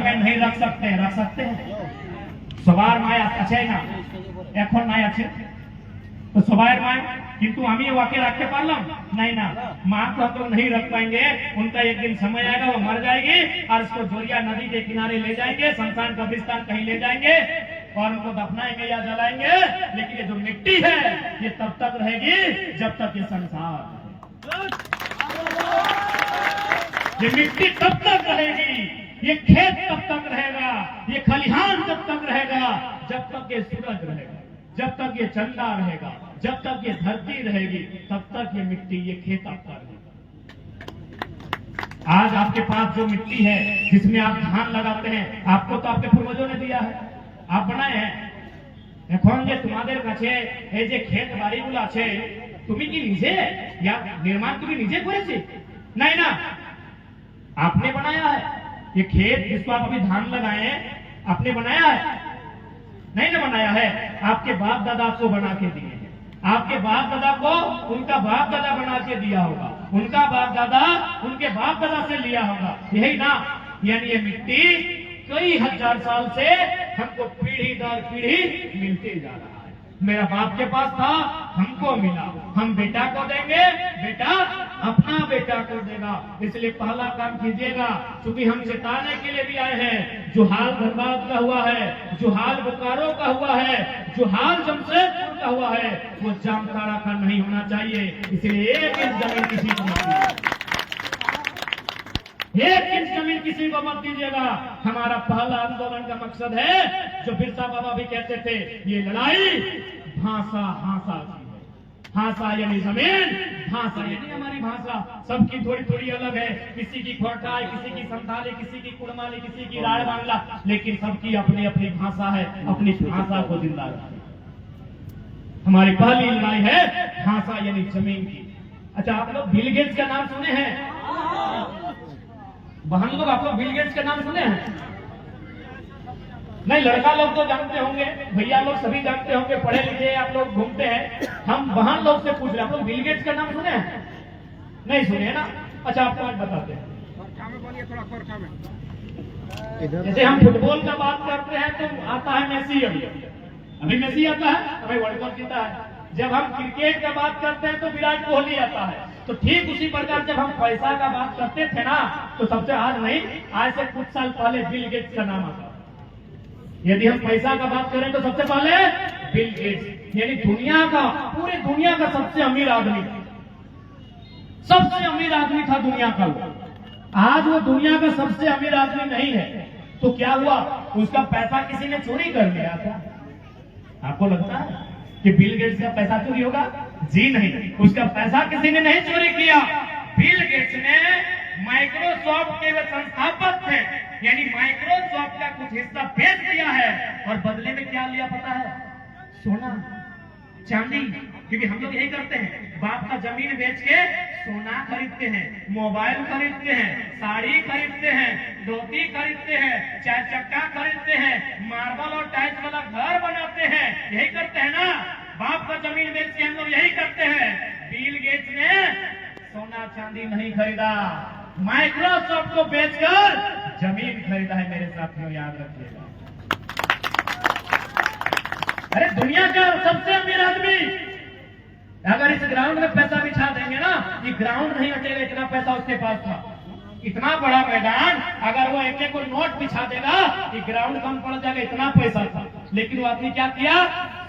घर में नहीं रख सकते, रख सकते हैं সবার মায় আছে না, এখন নাই আছে तो सवार माए, किंतु हम ये वाक्य रख के पालम नहीं ना, माँ को हम लोग नहीं रख पाएंगे। उनका एक दिन समय आएगा, वो मर जाएगी और उसको जोरिया नदी के किनारे ले जाएंगे, शमशान कब्रिस्तान कहीं ले जाएंगे और उनको दफनाएंगे या जलाएंगे। लेकिन ये जो मिट्टी है ये तब तक रहेगी जब तक ये संसार, ये मिट्टी तब तक रहेगी, ये खेत तब तक रहेगा, ये खलिहान तब तक रहेगा जब तक ये सूरज रहेगा, जब तक ये चंदा रहेगा, जब तक ये धरती रहेगी, तब तक ये मिट्टी, ये खेत आपका रहेगा। आज आपके पास जो मिट्टी है जिसमें आप धान लगाते हैं, आपको तो आपके पूर्वजों ने दिया है, आप बनाए हैं। এখন যে তোমাদের কাছে এই যে ক্ষেত বাড়িগুলো আছে, তুমি কি নিজে या निर्माण তুমি নিজে করেছে? नहीं ना, आपने बनाया है। ये खेत जिसको आप अभी धान लगाए आपने बनाया है? नहीं ना बनाया है, आपके बाप दादा को बना के दिए हैं। आपके बाप दादा को उनका बाप दादा बना के दिया होगा, उनका बाप दादा उनके बाप दादा से लिया होगा, यही ना। यानी ये मिट्टी कई हजार साल से हमको पीढ़ी दर पीढ़ी मिलते जा रहा है। मेरा बाप के पास था, हमको मिला, हम बेटा को देंगे, बेटा अपना बेटा को देगा। इसलिए पहला काम कीजिएगा, क्योंकि हम जिताने के लिए भी आए हैं। जो हाल धनबाद का हुआ है, जो हाल बोकारो का हुआ है, जो हाल जमशेदपुर का हुआ है, वो जामताड़ा का नहीं होना चाहिए। इसलिए एक इंच जमीन किसी को मत दीजिएगा, एक इंच जमीन किसी को मत दीजिएगा। हमारा पहला आंदोलन का मकसद है, जो बिरसा बाबा भी कहते थे, ये लड़ाई भाषा हासा की है। भाषा यानी जमीन, भाषा यानी हमारी भाषा। सबकी थोड़ी थोड़ी अलग है, किसी की खोरटाई, किसी की संथाली, किसी की कुड़माली, किसी की राय बांग्ला, लेकिन सबकी अपनी अपनी भाषा है। अपनी भाषा को जिंदा रखें। हमारी पहली लड़ाई है भाषा यानी जमीन की। अच्छा, आप लोग बिल गेट्स का नाम सुने हैं? बहन लोग, आप लोग बिल गेट्स का नाम सुने हैं? नहीं, लड़का लोग तो जानते होंगे, भैया लोग सभी जानते होंगे, पढ़े लिखे आप लोग घूमते हैं। हम बहन लोग से पूछ रहे हैं, आप लोग बिल गेट्स का नाम सुने हैं? नहीं सुने ना? अच्छा, आपको आज बताते हैं। जैसे हम फुटबॉल का बात करते हैं तो आता है मेसी, अभी मेसी आता है, हमें वर्ल्ड कप जीता है। जब हम क्रिकेट का बात करते हैं तो विराट कोहली आता है। तो ठीक उसी प्रकार जब हम पैसा का बात करते थे ना, तो सबसे आज नहीं, आज से कुछ साल पहले बिल गेट्स का नाम आता। यदि हम पैसा का बात करें तो सबसे पहले बिल गेट्स, यानी दुनिया का, पूरी दुनिया का सबसे अमीर आदमी, सबसे अमीर आदमी था दुनिया का। आज वो दुनिया का सबसे अमीर आदमी नहीं है, तो क्या हुआ? उसका पैसा किसी ने चोरी कर लिया था। आपको लगता है कि बिल गेट्स का पैसा चोरी होगा? जी नहीं, उसका पैसा किसी ने नहीं चोरी किया। बिल गेट्स ने माइक्रोसॉफ्ट के वे संस्थापक थे, यानी माइक्रोसॉफ्ट का कुछ हिस्सा बेच दिया है और बदले में क्या लिया पता है? सोना, चांदी। क्योंकि हम लोग यही करते हैं, बाप का जमीन बेच के सोना खरीदते हैं, मोबाइल खरीदते हैं, साड़ी खरीदते हैं, धोती खरीदते हैं, चार चक्का खरीदते हैं, मार्बल और टाइल्स वाला घर बनाते हैं। यही करते हैं ना? बाप का जमीन बेच के हम लोग यही करते हैं। बिल गेट्स ने सोना चांदी नहीं खरीदा, माइक्रोसॉफ्ट को बेचकर जमीन खरीदा है। मेरे साथियों, याद रखिएगा। अरे दुनिया का सबसे अमीर आदमी, अगर इस ग्राउंड में पैसा बिछा देंगे ना, ये ग्राउंड नहीं हटेगा, इतना पैसा उसके पास था। इतना बड़ा मैदान, अगर वो एक एक नोट बिछा देगा, ये ग्राउंड कम पड़ जाएगा, इतना पैसा था। लेकिन वो आदमी क्या किया?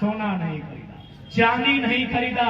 सोना नहीं खरीदा, चांदी नहीं खरीदा,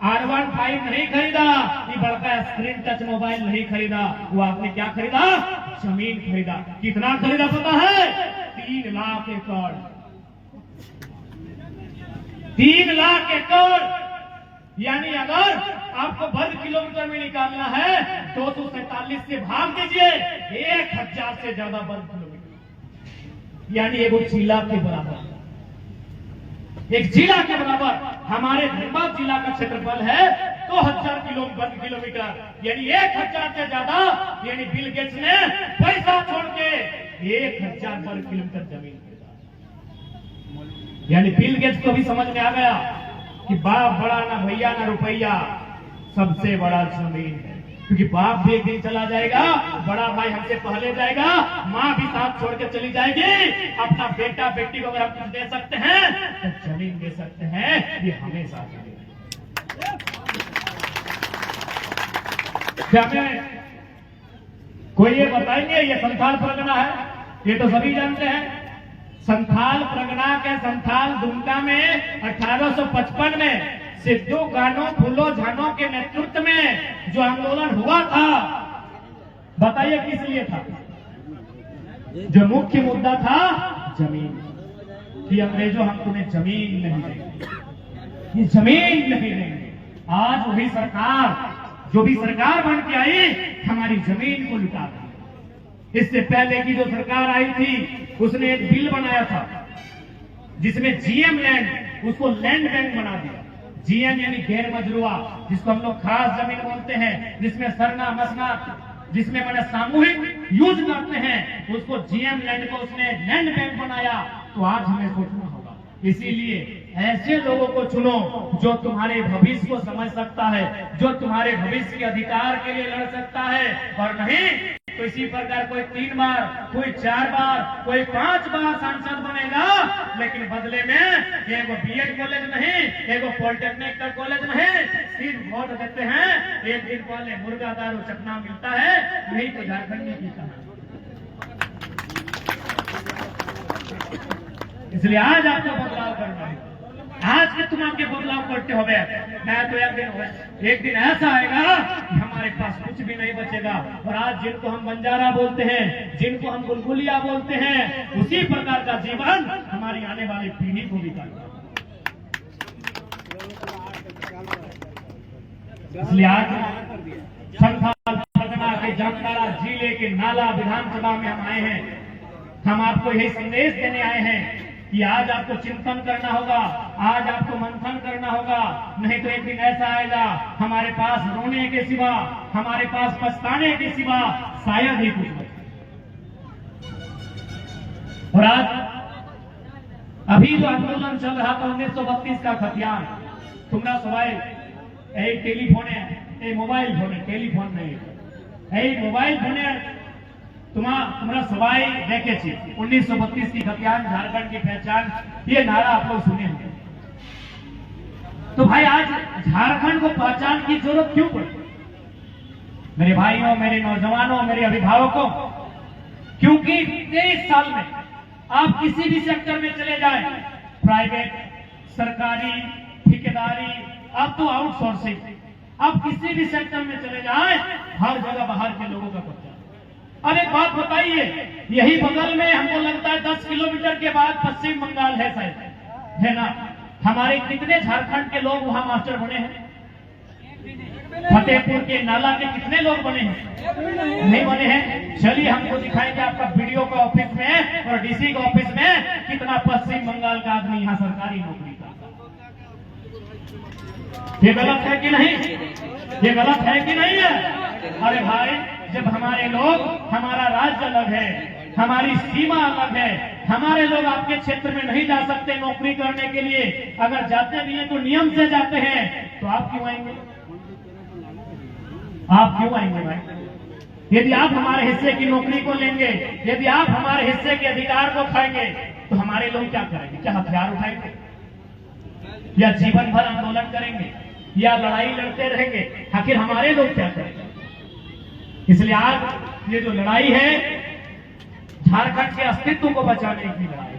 R15 नहीं खरीदा, ये बड़का स्क्रीन टच मोबाइल नहीं खरीदा। वो आपने क्या खरीदा? जमीन खरीदा। कितना खरीदा पता है? 3 लाख एकड़। 3 लाख एकड़, यानी अगर आपको वर्ग किलोमीटर में निकालना है 247 से भाग दीजिए, 1000 से ज्यादा वर्ग किलोमीटर, यानी एक जिला के बराबर, एक जिला के बराबर। हमारे धनबाद जिला का क्षेत्रफल है 2000 वर्ग किलोमीटर, यानी 1000 से ज्यादा। यानी बिल गेट्स ने पैसा छोड़ के 1000 वर्ग किलोमीटर जमीन खरीदा। यानी बिल गेट्स को भी समझ में आ गया कि बाप बड़ा ना भैया ना रुपया, सबसे बड़ा जमीन है। क्योंकि बाप भी एक दिन चला जाएगा, बड़ा भाई हमसे पहले जाएगा, माँ भी साथ छोड़ के चली जाएगी। अपना बेटा बेटी को अगर हम कुछ दे सकते हैं तो जमीन दे सकते हैं, ये हमेशा क्या में कोई ये बताएंगे ये संथाल परगना है? ये तो सभी जानते हैं। संथाल परगना के संथाल दुमका में 1855 में सिद्धू कान्हू फूलो झानो के नेतृत्व में जो आंदोलन हुआ था, बताइए किस लिए था? जो मुख्य मुद्दा था जमीन, कि अंग्रेजों हम तुम्हें जमीन नहीं देंगे, ये जमीन नहीं देंगे। आज वही सरकार, जो भी सरकार बन के आई, हमारी जमीन को लुटा दी। इससे पहले की जो सरकार आई थी उसने एक बिल बनाया था जिसमें जीएम लैंड, उसको लैंड बैंक बना दिया। जीएम यानी गैर मजरूआ, जिसको हम लोग खास जमीन बोलते हैं, जिसमें सरना मसना, जिसमें मैंने सामूहिक यूज करते हैं, उसको जीएम लैंड को उसने लैंड बैंक बनाया। तो आज हमें सोचना होगा, इसीलिए ऐसे लोगों को चुनो जो तुम्हारे भविष्य को समझ सकता है, जो तुम्हारे भविष्य के अधिकार के लिए लड़ सकता है, और नहीं तो इसी प्रकार कोई 3 बार, कोई 4 बार, कोई 5 बार सांसद बनेगा, लेकिन बदले में एगो बीएड कॉलेज नहीं, एगो पॉलिटेक्निक का कॉलेज नहीं, सिर्फ वोट देते हैं। एक दिन पहले मुर्गा दारू चखना मिलता है, नहीं तो झारखंड में पीता है। इसलिए आज आपको बदलाव करना है। आज के तुम आपके बदलाव करते हो गए, मैं तो एक दिन ऐसा आएगा कि हमारे पास कुछ भी नहीं बचेगा। और आज जिनको हम बंजारा बोलते हैं, जिनको हम बुलबुलिया बोलते हैं, उसी प्रकार का जीवन हमारी आने वाली पीढ़ी को भी करना। इसलिए आज संथाल परगना के जामताड़ा जिले के नाला विधानसभा में हम आए हैं। हम आपको यही संदेश देने आए हैं कि आज आपको चिंतन करना होगा, आज आपको मंथन करना होगा, नहीं तो एक दिन ऐसा आएगा हमारे पास रोने के सिवा, हमारे पास पछताने के सिवा शायद ही कुछ बचे। और आज अभी जो आंदोलन चल रहा था 1932 का खतियान, तुम्हारा सवाल टेलीफोन है, मोबाइल फोन है, टेलीफोन नहीं, मोबाइल फोन है, तुम्हारा सवाई देखे छे 1932 की खतियान, झारखंड की पहचान, ये नारा आप लोग सुने होंगे। तो भाई आज झारखंड को पहचान की जरूरत क्यों पड़ी? मेरे भाइयों, मेरे नौजवानों, मेरे अभिभावकों, क्योंकि 23 साल में आप किसी भी सेक्टर में चले जाएं, प्राइवेट, सरकारी, ठेकेदारी, अब तो आउटसोर्सिंग, आप किसी भी सेक्टर में चले जाएं, हर जगह बाहर के लोगों का पता। अब एक बात बताइए, यही बगल में हमको लगता है 10 किलोमीटर के बाद पश्चिम बंगाल है शायद, है ना? हमारे कितने झारखंड के लोग वहां मास्टर बने हैं? फतेहपुर के नाला के कितने लोग बने हैं? नहीं बने हैं। चलिए हमको दिखाएंगे आपका वीडियो का ऑफिस में और डीसी का ऑफिस में कितना पश्चिम बंगाल का आदमी यहाँ सरकारी नौकरी करता। ये गलत है कि नहीं? ये गलत है कि नहीं है? अरे भाई, जब हमारे लोग, हमारा राज्य अलग है, हमारी सीमा अलग है, हमारे लोग आपके क्षेत्र में नहीं जा सकते नौकरी करने के लिए, अगर जाते भी हैं तो नियम से जाते हैं, तो आप क्यों आएंगे? आप क्यों आएंगे भाई? यदि आप हमारे हिस्से की नौकरी को लेंगे, यदि आप हमारे हिस्से के अधिकार को खाएंगे, तो हमारे लोग क्या करेंगे? क्या हथियार उठाएंगे, या जीवन भर आंदोलन करेंगे, या लड़ाई लड़ते रहेंगे? आखिर हमारे लोग क्या करेंगे? इसलिए आज ये जो लड़ाई है, झारखंड के अस्तित्व को बचाने की लड़ाई है।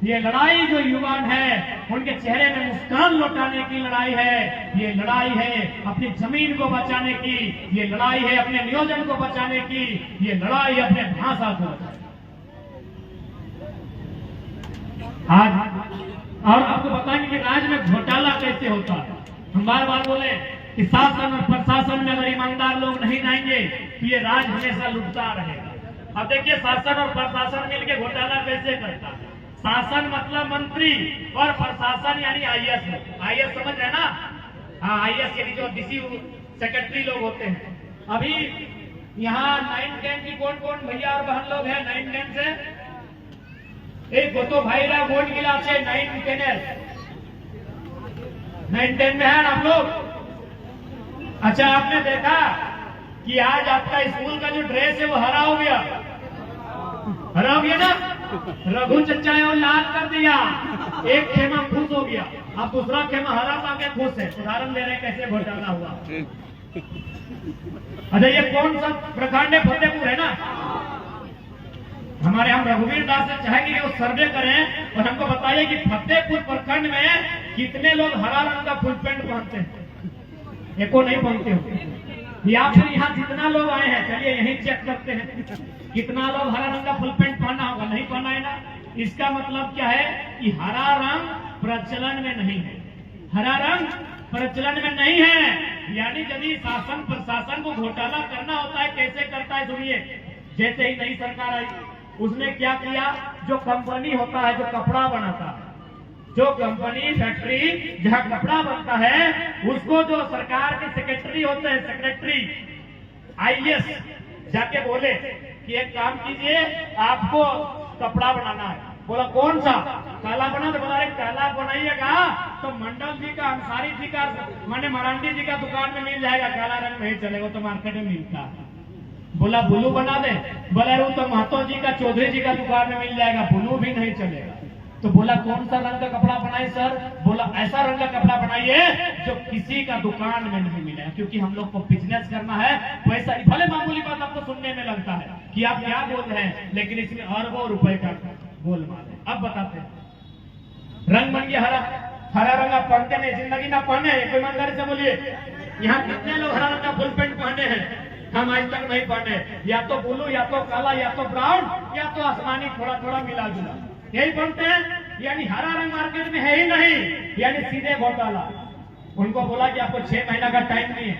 ये लड़ाई जो युवान है उनके चेहरे में मुस्कान लौटाने की लड़ाई है। ये लड़ाई है अपनी जमीन को बचाने की, ये लड़ाई है अपने नियोजन को बचाने की, ये लड़ाई है अपने भाषा को बचाने की। आज और आपको बताएंगे कि राज्य में घोटाला कैसे होता है। हम बार बार बोले कि शासन और प्रशासन में अगर ईमानदार लोग नहीं जाएंगे तो ये राज हमेशा लुटता रहेगा। अब देखिए, शासन और प्रशासन मिलकर घोटाला कैसे करता है। शासन मतलब मंत्री और प्रशासन यानी आईएएस। आईएएस समझ रहे ना? हाँ, आईएएस यानी जो डीसी सेक्रेटरी लोग होते हैं। अभी यहाँ 9-10 की कौन कौन भैया और बहन लोग हैं 9-10 से? एक गोतो भाईरा वोट गिला से 9-10 में है आप लोग। अच्छा, आपने देखा कि आज आपका स्कूल का जो ड्रेस है वो हरा हो गया, हरा हो गया ना। रघु चचा है वो लाल कर दिया, एक खेमा खुश हो गया, अब दूसरा खेमा हरा पाके खुश है। उदाहरण दे रहे हैं कैसे घोटाला हुआ। अच्छा, ये कौन सा प्रखंड है? फतेहपुर है ना। हमारे हम रघुवीर दास से चाहेंगे कि वो सर्वे करें और हमको बताइए कि फतेहपुर प्रखंड में कितने लोग हरा रंग का फुल पैंट पहनते हैं? एको नहीं पहनते हो। या फिर यहाँ जितना लोग आए हैं, चलिए यही चेक करते हैं कितना लोग हरा रंग का फुल पैंट पहना होगा। नहीं पहना है ना। इसका मतलब क्या है कि हरा रंग प्रचलन में नहीं है, हरा रंग प्रचलन में नहीं है। यानी यदि शासन प्रशासन को घोटाला करना होता है, कैसे करता है सुनिए। जैसे ही नई सरकार आई उसने क्या किया, जो कंपनी होता है जो कपड़ा बनाता है, जो कंपनी फैक्ट्री जहां कपड़ा बनता है, उसको जो सरकार के सेक्रेटरी होते हैं, सेक्रेटरी आईएएस जाके बोले कि एक काम कीजिए, आपको कपड़ा बनाना है। बोला कौन सा? काला बना। तो बोला अरे काला बनाइएगा तो मंडल जी का, अंसारी जी का, माने मरांडी जी का दुकान में मिल जाएगा, काला रंग नहीं चलेगा, तो मार्केट में मिलता है। बोला ब्लू बना दे। बोला वो तो महतो जी का, चौधरी जी का दुकान में मिल जाएगा, ब्लू भी नहीं चलेगा। तो बोला कौन सा रंग का कपड़ा बनाए सर? बोला ऐसा रंग का कपड़ा बनाइए जो किसी का दुकान में नहीं मिलेगा, क्योंकि हम लोग को बिजनेस करना है। वैसा भले मामूली बात आपको सुनने में लगता है कि आप क्या बोल रहे हैं, लेकिन इसमें अरबों रुपए का गोलमाल है। अब बताते हैं। रंग बन गया हरा। हरा रंग आप पहनते नहीं, जिंदगी ना पहने, कोई ईमानदारी से बोलिए। यहाँ कितने लोग हरा रंग का फुल पैंट पहने हैं? हम आज तक नहीं पहने। या तो ब्लू, या तो काला, या तो ब्राउन, या तो आसमानी, थोड़ा थोड़ा मिला जुला, यही पहनते हैं। यानी हरा रंग मार्केट में है ही नहीं, यानी सीधे घोटाला। उनको बोला कि आपको 6 महीना का टाइम नहीं है।